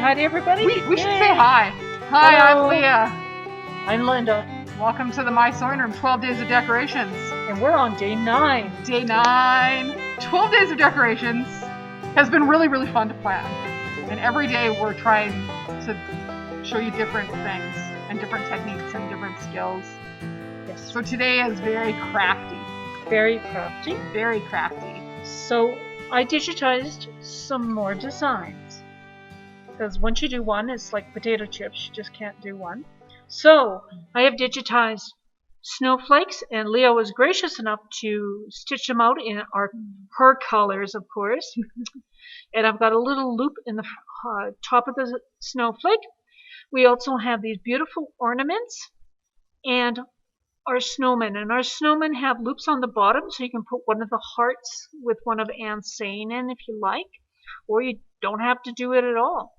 hi to everybody? We should say hi. Hi, Hello. I'm Leah. I'm Linda, Welcome to the My Sewing Room 12 Days of Decorations. and we're on day 9. Day 9. 12 Days of Decorations has been really, really fun to plan. And every day we're trying to show you different things and different techniques and different skills. Yes, So today is very crafty. very crafty. Very crafty. So I digitized some more designs. Because once you do one, it's like potato chips. You just can't do one. So I have digitized snowflakes, and Leo was gracious enough to stitch them out in her colors, of course. And I've got a little loop in the top of the snowflake. We also have these beautiful ornaments and our snowmen. And our snowmen have loops on the bottom, so you can put one of the hearts with one of Anne's saying in if you like, or you don't have to do it at all.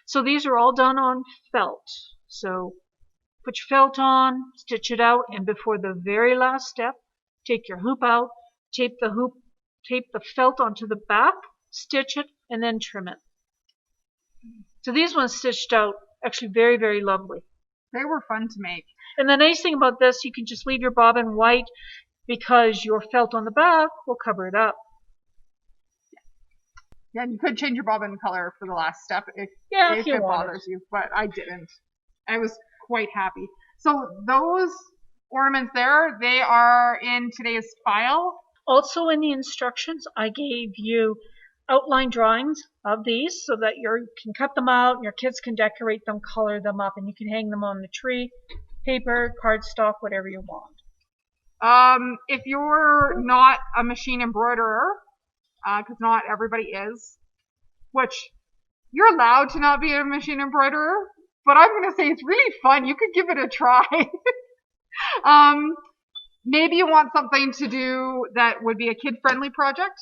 So these are all done on felt. So put your felt on, stitch it out, and before the very last step, take your hoop out, tape the felt onto the back, stitch it, and then trim it. So these ones stitched out, actually very, very lovely. They were fun to make. And the nice thing about this, you can just leave your bobbin white because your felt on the back will cover it up. Yeah, and you could change your bobbin color for the last step if it bothers you, but I didn't. I was quite happy. So those ornaments there, they are in today's file. Also in the instructions, I gave you outline drawings of these so that you can cut them out, and your kids can decorate them, color them up, and you can hang them on the tree, paper, cardstock, whatever you want. If you're not a machine embroiderer, because not everybody is, which you're allowed to not be a machine embroiderer, but I'm going to say it's really fun. You could give it a try. Maybe you want something to do that would be a kid-friendly project.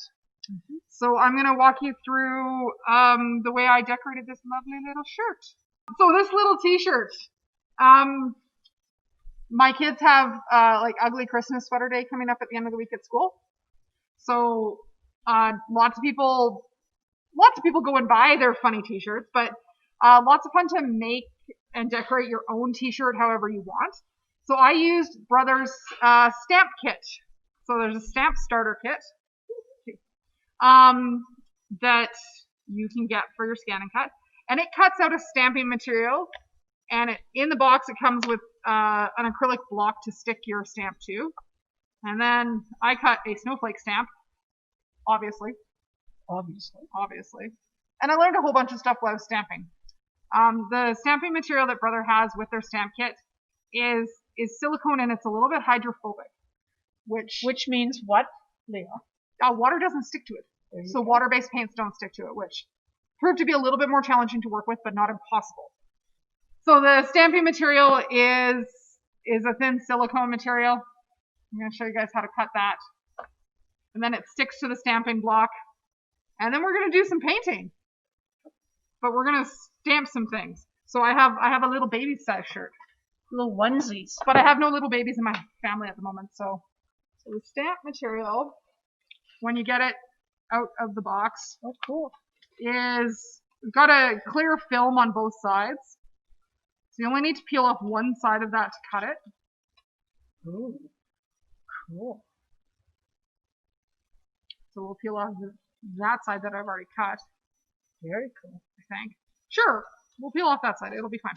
Mm-hmm. So I'm going to walk you through the way I decorated this lovely little shirt. So this little t-shirt, my kids have like ugly Christmas sweater day coming up at the end of the week at school. So lots of people go and buy their funny t-shirts, but lots of fun to make and decorate your own t-shirt however you want. So I used Brothers stamp kit. So there's a stamp starter kit that you can get for your scan and cut, and it cuts out a stamping material, and in the box it comes with an acrylic block to stick your stamp to, and then I cut a snowflake stamp, obviously, and I learned a whole bunch of stuff while I was stamping. The stamping material that Brother has with their stamp kit is silicone, and it's a little bit hydrophobic, which means what, Leo? Water doesn't stick to it. So water-based paints don't stick to it, which proved to be a little bit more challenging to work with, but not impossible. So the stamping material is a thin silicone material. I'm going to show you guys how to cut that. And then it sticks to the stamping block. And then we're going to do some painting. But we're going to stamp some things. So I have a little baby size shirt. Little onesies. But I have no little babies in my family at the moment. So the stamp material, when you get it out of the box, oh cool, is got a clear film on both sides. So you only need to peel off one side of that to cut it. Ooh, cool. So we'll peel off that side that I've already cut. Very cool, I think. Sure, we'll peel off that side. It'll be fine.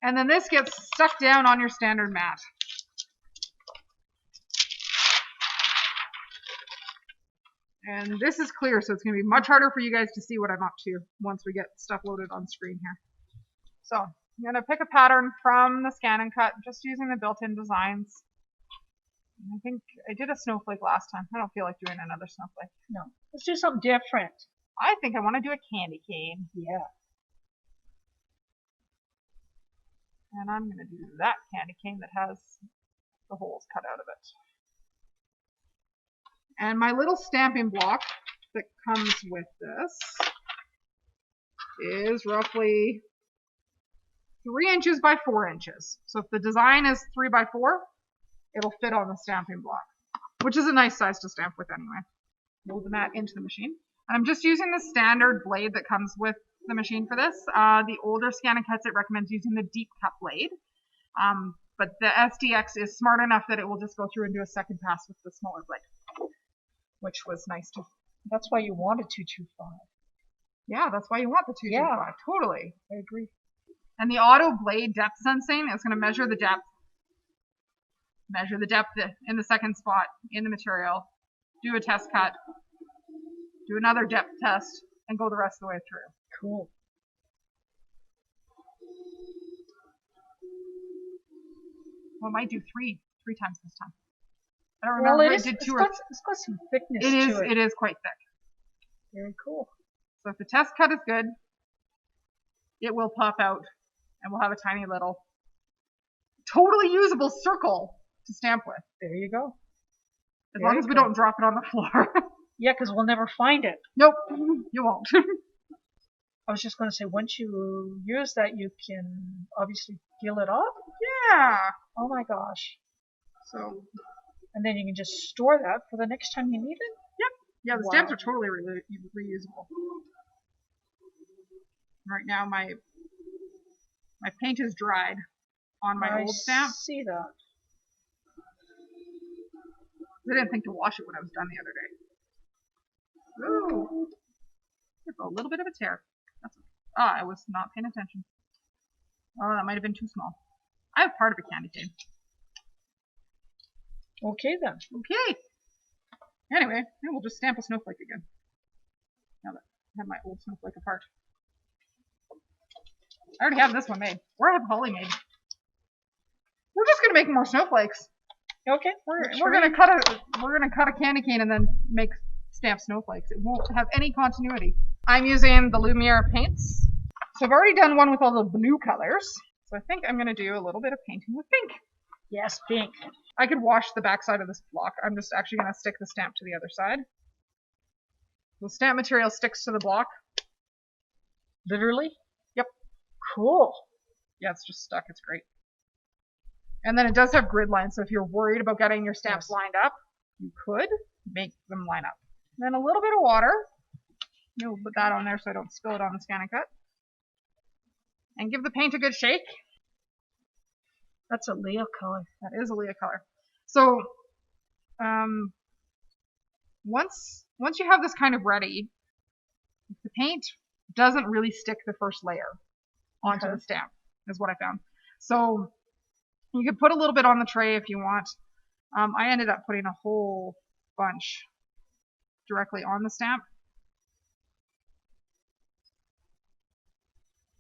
And then this gets stuck down on your standard mat. And this is clear, so it's going to be much harder for you guys to see what I'm up to once we get stuff loaded on screen here. So I'm going to pick a pattern from the scan and cut, just using the built-in designs. I think I did a snowflake last time. I don't feel like doing another snowflake. No, let's do something different. I think I want to do a candy cane. Yeah. And I'm going to do that candy cane that has the holes cut out of it. And my little stamping block that comes with this is roughly 3 inches by 4 inches. So if the design is 3 by 4, it'll fit on the stamping block, which is a nice size to stamp with anyway. Load the mat into the machine. And I'm just using the standard blade that comes with the machine for this. The older ScanNCuts, it recommends using the deep cut blade. But the SDX is smart enough that it will just go through and do a second pass with the smaller blade, which was nice too. That's why you want a 225. Yeah, that's why you want the 225. Yeah. Totally. I agree. And the auto blade depth sensing is going to measure the depth in the second spot in the material, do a test cut, do another depth test, and go the rest of the way through. Cool. Well, it might do three times this time. I don't remember. Well, It did it's two. got some thickness It is. to it. It is quite thick. Very cool. So if the test cut is good, it will pop out, and we'll have a tiny little, totally usable circle to stamp with. There you go. As long as we don't drop it on the floor. Yeah, because we'll never find it. Nope, you won't. I was just going to say, once you use that, you can obviously peel it off. Yeah. Oh my gosh. So. And then you can just store that for the next time you need it. Yep. Yeah, the stamps are totally reusable. Right now, my paint is dried on my old stamp. I see that. I didn't think to wash it when I was done the other day. Ooh. There's a little bit of a tear. I was not paying attention. Oh, that might have been too small. I have part of a candy cane. Okay then. Okay. Anyway, then we'll just stamp a snowflake again. Now that I have my old snowflake apart. I already have this one made. Or I have Holly made. We're just gonna make more snowflakes. Okay. We're gonna cut a candy cane and then make stamp snowflakes. It won't have any continuity. I'm using the Lumiere paints. So I've already done one with all the blue colors. So I think I'm gonna do a little bit of painting with pink. Yes, pink. I could wash the back side of this block. I'm just actually gonna stick the stamp to the other side. The stamp material sticks to the block. Literally? Yep. Cool. Yeah, it's just stuck. It's great. And then it does have grid lines, so if you're worried about getting your stamps lined up, you could make them line up. And then a little bit of water. You'll put that on there so I don't spill it on the ScanNCut. And give the paint a good shake. That's a Leah color. That is a Leah color. So once you have this kind of ready, the paint doesn't really stick the first layer onto the stamp, is what I found. So you could put a little bit on the tray if you want. I ended up putting a whole bunch directly on the stamp.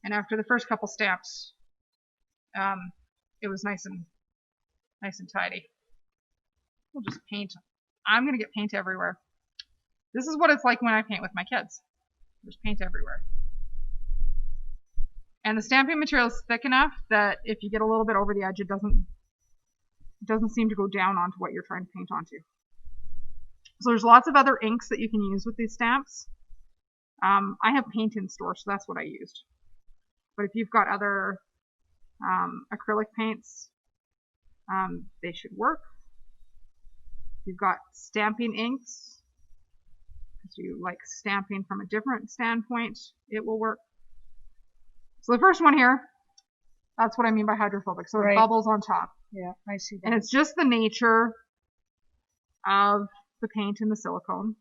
And after the first couple stamps, it was nice and tidy. We'll just paint. I'm gonna get paint everywhere. This is what it's like when I paint with my kids. There's paint everywhere. And the stamping material is thick enough that if you get a little bit over the edge, it doesn't seem to go down onto what you're trying to paint onto. So there's lots of other inks that you can use with these stamps. I have paint in store, so that's what I used. But if you've got other acrylic paints, they should work. If you've got stamping inks, because you like stamping from a different standpoint, it will work. So the first one here, that's what I mean by hydrophobic. So it bubbles on top. Yeah, I see that. And it's just the nature of the paint and the silicone.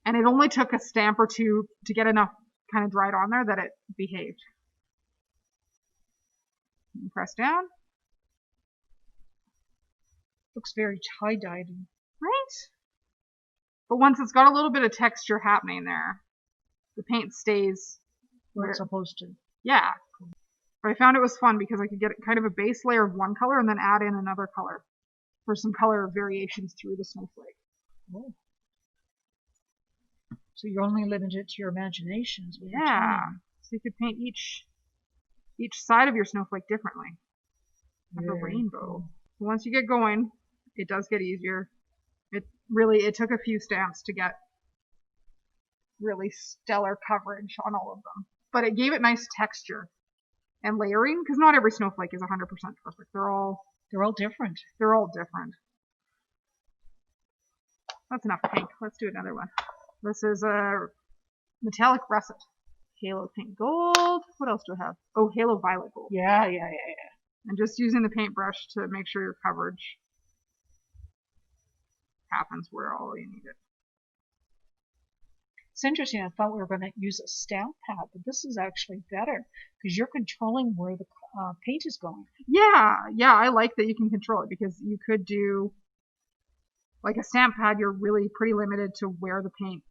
And it only took a stamp or two to get enough kind of dried on there that it behaved. And press down. Looks very tie-dyed. Right? But once it's got a little bit of texture happening there, the paint stays where it's supposed to. Yeah. But I found it was fun because I could get kind of a base layer of one color and then add in another color for some color variations through the snowflake. Oh. So you're only limited to your imaginations. Yeah. So you could paint each side of your snowflake differently. Like a rainbow. Cool. So once you get going, it does get easier. It took a few stamps to get really stellar coverage on all of them. But it gave it nice texture and layering, because not every snowflake is 100% perfect. They're all different. They're all different. That's enough pink. Let's do another one. This is a metallic russet. Halo Pink Gold. What else do I have? Oh, Halo Violet Gold. Yeah. And just using the paintbrush to make sure your coverage happens where all you need it. It's interesting. I thought we were going to use a stamp pad, but this is actually better because you're controlling where the paint is going. Yeah, I like that you can control it because you could do like a stamp pad. You're really pretty limited to where the paint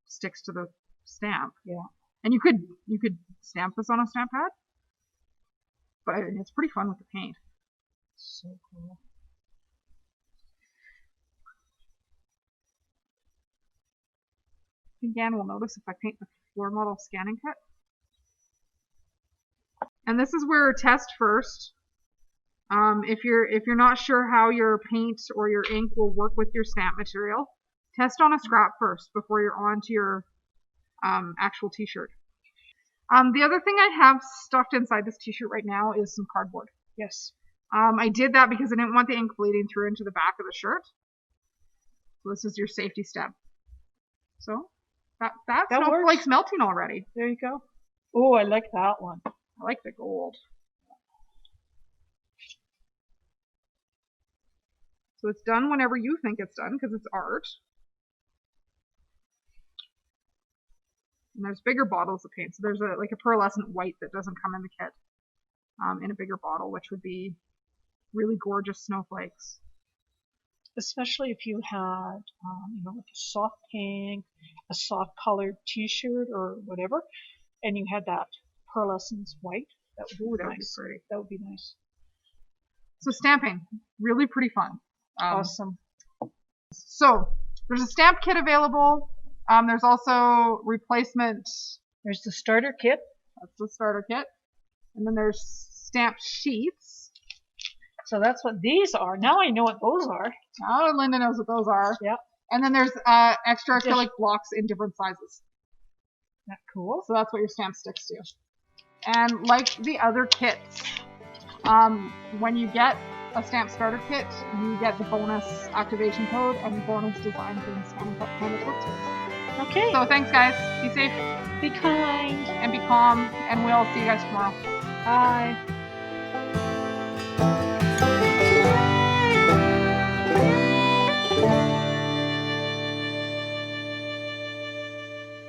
sticks to the stamp. Yeah. And you could stamp this on a stamp pad, but it's pretty fun with the paint. So cool. Again, we'll notice if I paint the floor model scanning kit. And this is where test first. If you're not sure how your paint or your ink will work with your stamp material, test on a scrap first before you're on to your actual t-shirt. The other thing I have stuffed inside this t-shirt right now is some cardboard. Yes. I did that because I didn't want the ink bleeding through into the back of the shirt. So this is your safety step. So that snowflake's melting already. There you go. Oh, I like that one. I like the gold. So it's done whenever you think it's done because it's art. And there's bigger bottles of paint. So there's a pearlescent white that doesn't come in the kit in a bigger bottle, which would be really gorgeous snowflakes. Especially if you had, like a soft pink, a soft colored t-shirt or whatever, and you had that pearlescent white. That would be nice. Pretty. That would be nice. So stamping, really pretty fun. Awesome. So there's a stamp kit available. There's also replacement. There's the starter kit. That's the starter kit. And then there's stamp sheets. So that's what these are. Now I know what those are. Now Linda knows what those are. Yep. And then there's extra acrylic blocks in different sizes. That's cool. So that's what your stamp sticks to. And like the other kits, when you get a stamp starter kit, you get the bonus activation code and bonus design for the stamp kind of works with. Okay. So thanks, guys. Be safe. Be kind. And be calm. And we'll see you guys tomorrow. Bye.